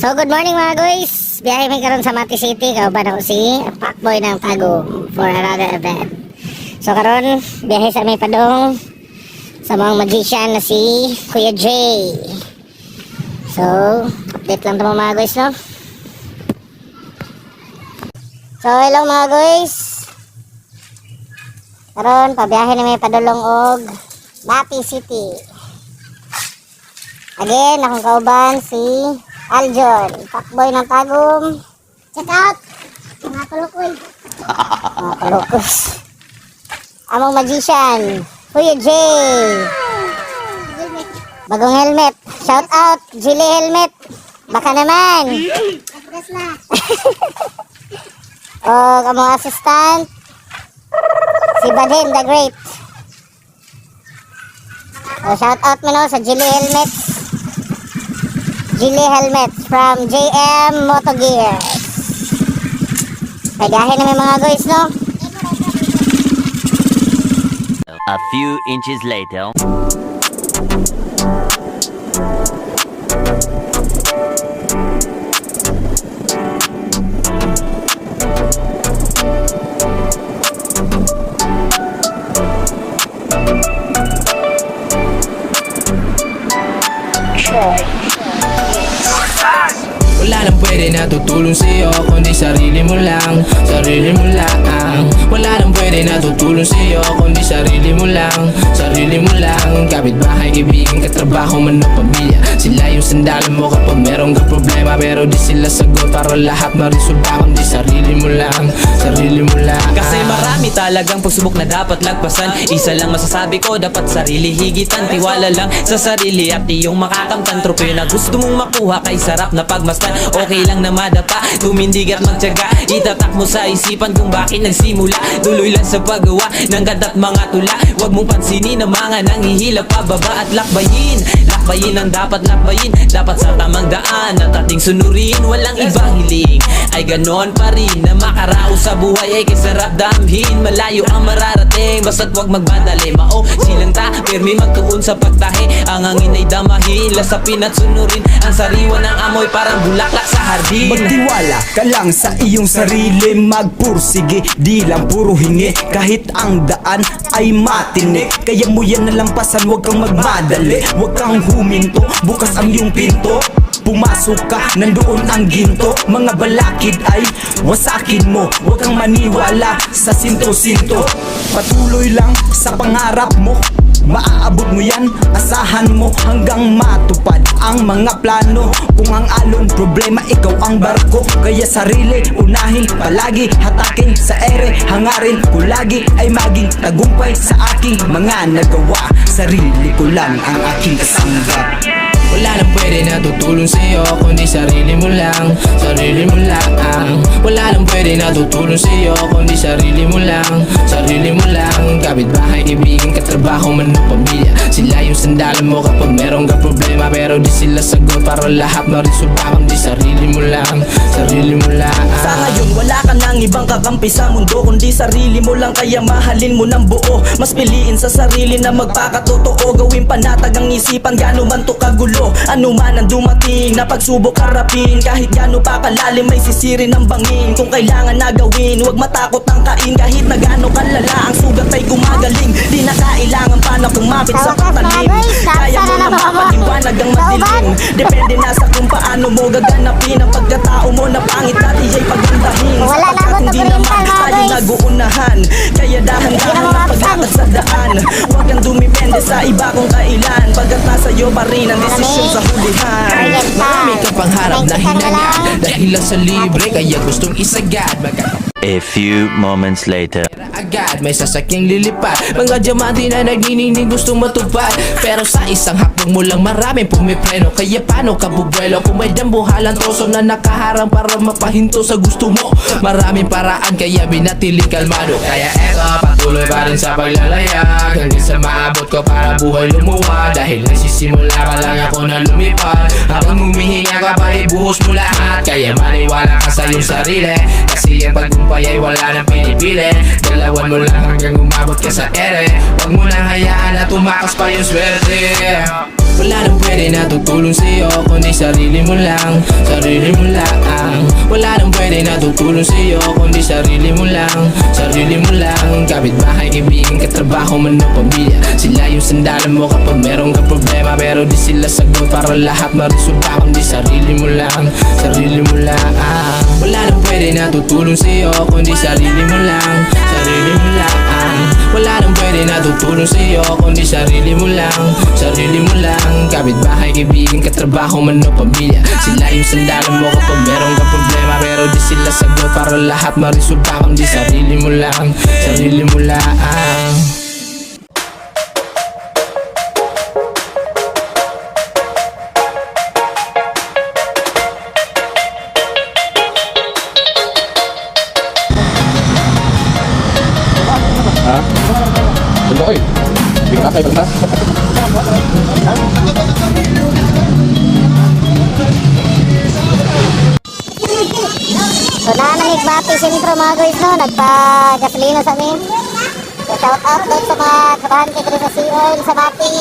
So good morning mga guys. Biyahe may karon sa Mati City. Kauban ako si Pakboy ng Tagum for another event. So karon biyahe sa may padong sa mga magician na si Kuya Jay. So update lang ito mga guys, no? So hello mga guys. Karon pabiyahe na may padulong og Mati City. Again, akong kauban si Aljon, Pakboy ng Tagum. Check out! Mga kalukoy. Mga kalukos. Among magician, Kuya Jay. Bagong helmet. Shout out, Jilly Helmet. Baka naman. O, among assistant, si Badin the Great. O, shout out mo no sa Jilly Helmet. Jilly Helmets from JM Moto Gears. Pagahin namin mga guys, no? A few inches later. Wala nang pwede na tutulong sa'yo kundi sarili mo lang, sarili mo lang. Wala nang pwede na tutulong sa'yo kundi sarili mo lang, sarili mo lang. Kapitbahay, kaibigan, katrabaho man o pamilya, sila yung sandalan mo kapag meron kang problema. Pero di sila sagot para lahat marisolba, kundi sarili mo lang, sarili mo lang. Kasi marami talagang pagsubok na dapat lagpasan. Isa lang masasabi ko, dapat sarili higitan. Tiwala lang sa sarili at iyong makakamtan. Tropeo na gusto mong makuha kay sarap na pagmastan. Okay lang na madapa, tumindig at magtyaga. Itatak mo sa isipan kung bakit nagsimula. Tuloy lang sa paggawa ng ganda at mga tula. Huwag mong pansinin ang mga nanghihilap pababa at lakbayin. Lakbayin ang dapat lakbayin, dapat sa tamang daan at ating sunurin. Walang ibang hiling, ay ganon pa rin na makaraos sa buhay ay kisarap damhin. Malayo ang mararating, basta't huwag magmadali. Mao silang ta, permi magtuon sa pagtahi. Ang hangin ay damahin, lasapin at sunurin. Ang sariwa ng amoy parang bulaklak sa hardin. Magtiwala ka lang sa iyong sarili, magpursige, di lang puro hingi. Kahit ang daan ay matinik, kaya mo yan nalampasan, huwag kang magmadali. Huwag kang huminto, bukas ang iyong pinto. Pumasok ka, nandoon ang ginto. Mga balakid ay wasakin mo, huwag kang maniwala sa sinto-sinto. Patuloy lang sa pangarap mo, maaabot mo yan, asahan mo hanggang matupad ang mga plano. Kung ang alon problema, ikaw ang barko. Kaya sarili, unahin, palagi hatakin sa ere. Hangarin ko lagi ay maging tagumpay sa aking mga nagawa. Sarili ko lang ang aking kasangga. Wala nang pwede na tutulong sa'yo kundi sarili mo lang, sarili mo lang. Wala nang pwede na tutulong sa'yo kundi sarili mo lang, sarili mo lang. Kapitbahay, kaibigan, katrabaho man o pamilya, sila yung sandalan mo kapag meron kang problema. Pero di sila sagot para lahat marisolba, kundi sarili mo lang, sarili mo lang. Sa ngayon wala ka nang ibang kakampi sa mundo kundi sarili mo lang, kaya mahalin mo ng buo. Mas piliin sa sarili na magpakatotoo, gawin panatag ang isipan gaano man to kagulo. Ano man ang dumating na pagsubok harapin, kahit gaano pa kalalim may sisiri ng bangin. Kung kailangan na gawin, huwag matakot ang kain. Kahit na gaano kalala ang sugat ay gumagaling, di na kailangan pa na kumapit sa patalim. Kaya mo na mapapaliwanag ang madilim. Depende na sa kung paano mo gaganapin ang pagkatao mo na pangit dati ay pagandahin. Sapagkat hindi naman tayo nag-uunahan, kaya dahan-dahan ang paglakad sa daan. Huwag kang dumipende sa iba kung kailan, pagkat nasa iyo pa rin ang desisyon sa hulihan. Marami kang pangharap na hinanga, dahil lang sa libre kaya gustong isagad. A few moments later. Agad may sasakyang lilipad, mga diamante na nagniningning gustong matupad. Pero sa isang hakbang mo lang maraming pumipreno, kaya paano ka bubuelo kung may dambuhalang troso na nakaharang para mapahinto sa gusto mo. Maraming paraan kaya binatiling kalmado, kaya eto patuloy pa rin sa paglalayag hanggang sa maabot ko para buhay lumuwag. Dahil nagsisimula pa lang ako na lumipad, habang humihinga ka pa ibuhos mo lahat. Kaya maniwala ka sa iyong sarili, kasi ang paggumpay ay wala nang pinipili. Dalawan mo lang hanggang umabot ka sa ere, huwag mo nang hayaan na tumakas pa yung swerte. Wala nang pwede na tutulong sa'yo kundi sarili mo lang, sarili mo lang. Wala nang pwede na tutulong sa'yo kundi sarili mo lang, sarili mo lang. Kapitbahay, kaibigan, katrabaho man o pamilya, sila yung sandalan mo kapag meron ka problema. Pero di sila sagot para lahat maresolba kundi sarili mo lang, sarili mo lang. Wala nang pwede na tutulong sa'yo kundi sarili mo lang, sarili mo lang. Wala nang pwede na tutulong sa'yo kundi sarili mo lang, sarili mo lang. Kapitbahay, kaibigan, katrabaho man o pamilya, sila yung sandalan mo kapag meron ka problema. Pero di sila sagot para lahat maresolba kundi sarili mo lang, sarili mo lang. So naanamig Bati Sentro mga guys no, nagpa-gasolina sa amin. So shout out doon sa mga kabahan kay Chris sa Sea Oil sa Bati.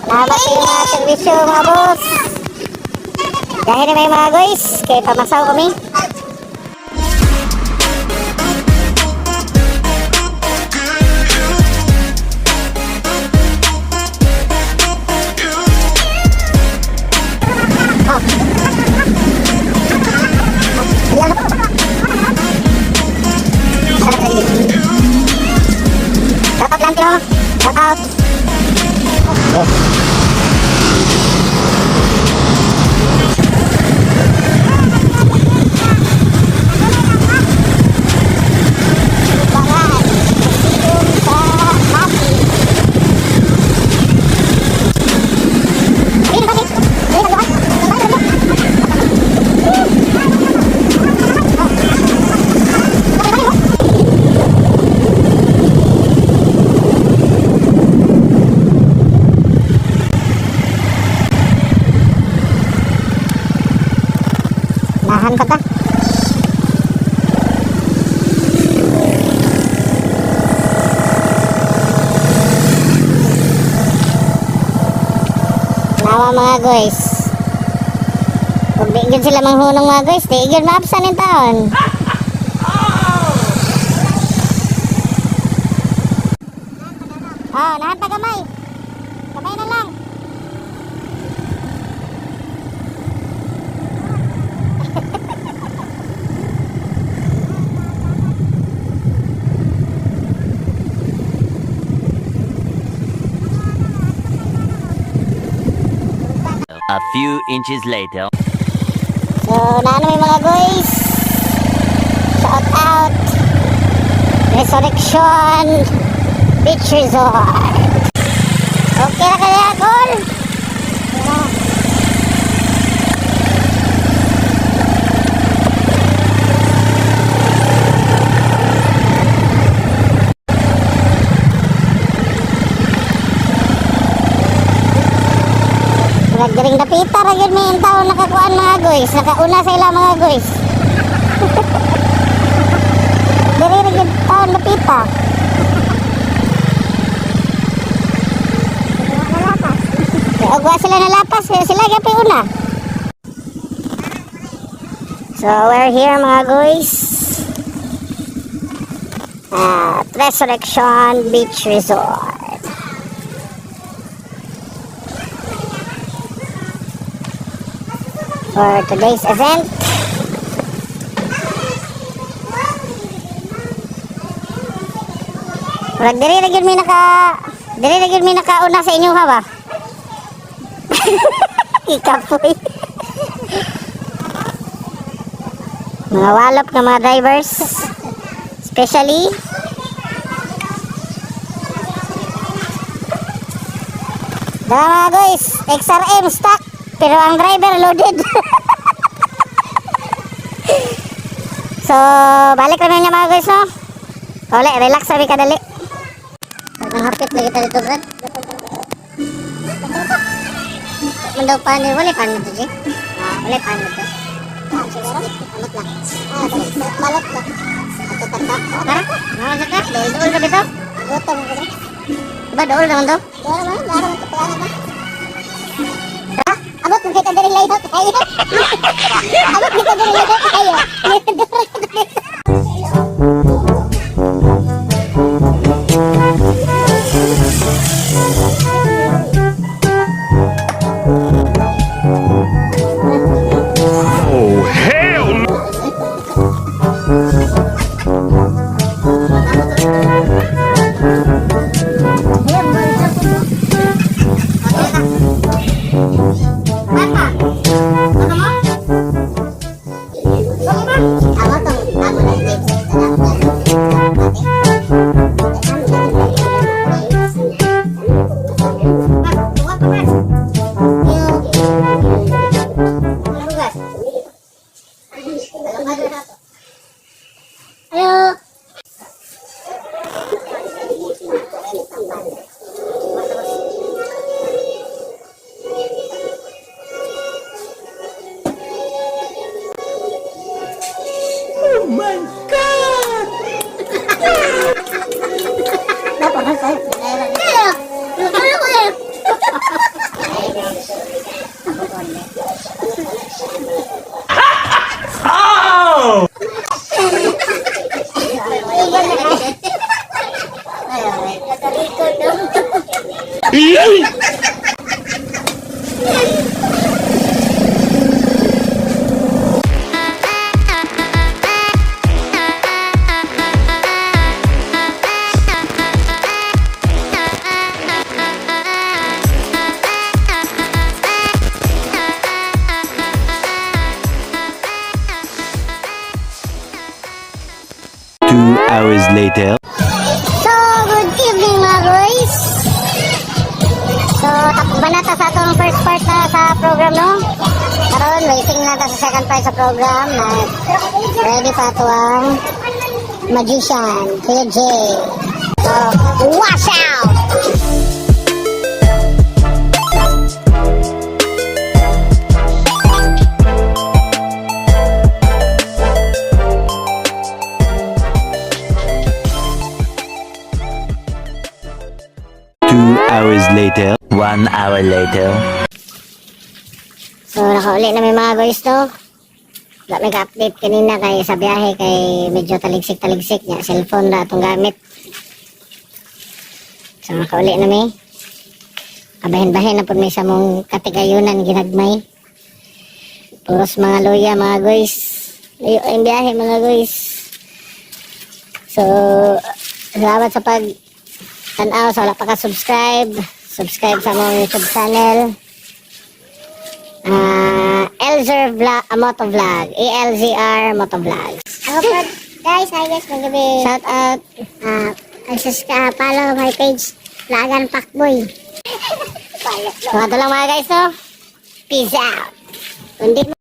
Salamat sa yung mga servisyo mga boss. Dahil na may mga guys, kaya pamasaw kami. Shout out lang tiro. Shout out. Nahan pa ta. Nawa mga guys. Kung di gid sila manghunong mga guys, di gid maapsan yung taon. Nahan pa kamay. Kamay na lang. A few inches later. So, naano may mga guys. Shout out. Resurrection Beach Resort. Okay na kaya, Col? Nagdiring dapita ra gyud may taon nakakuan mga guys, nakauna sa ila mga guys. Diri ra gyud taon dapita. Agwa sila nalapas, sila gyud una. So we're here mga guys. At Resurrection Beach Resort. For today's event. Wala diri ra gyud mi nakauna sa inyo ha ba? Ikapoy. Mga walop na mga drivers. Especially mga guys, XRM stock pero ang driver loaded. So, balik naman niya mga guys, no? Uli, relax sabi kadali. Nanghapit lagi tayo dito, Brad. Mandaw pa ni, wala pa nito, G. Wala pa nito. Siguro, amot lang. Balot lang. Ato tata. Para? Nakasok ka? Dool ka dito? Gutom ko dito. Diba, dool naman to? Dool naman, dool naman. Ha? Abot mo kita dari layout kayo. Abot kita dari layout kayo. Ayo. Hours later. So, good evening mga boys. So, tapos ba na ta sa atong first part na sa program, no? Karon waiting na ta sa second part sa program na ready pa ito ang magician, Kuya Jay. So, watch out! 2 hours later. 1 hour later. So, nakauli na may mga boys, no? Wala may ka-update kanina kay sa biyahe kay medyo taligsik-taligsik niya. Cellphone na itong gamit. So, nakauli na may. Kabahin-bahin na po may sa mong katigayunan ginagmay. Puros mga luya, mga guys. Layo ang biyahe, mga guys. So, salamat sa tanaw, so wala pa ka subscribe sa mong YouTube channel. Elzer Vlog, Motovlog, ELZR Motovlog. Guys, hi guys, magabi. Shout out. Follow my page, Lagan Pakboy. So, ito lang mga guys, no? Peace out. Kundi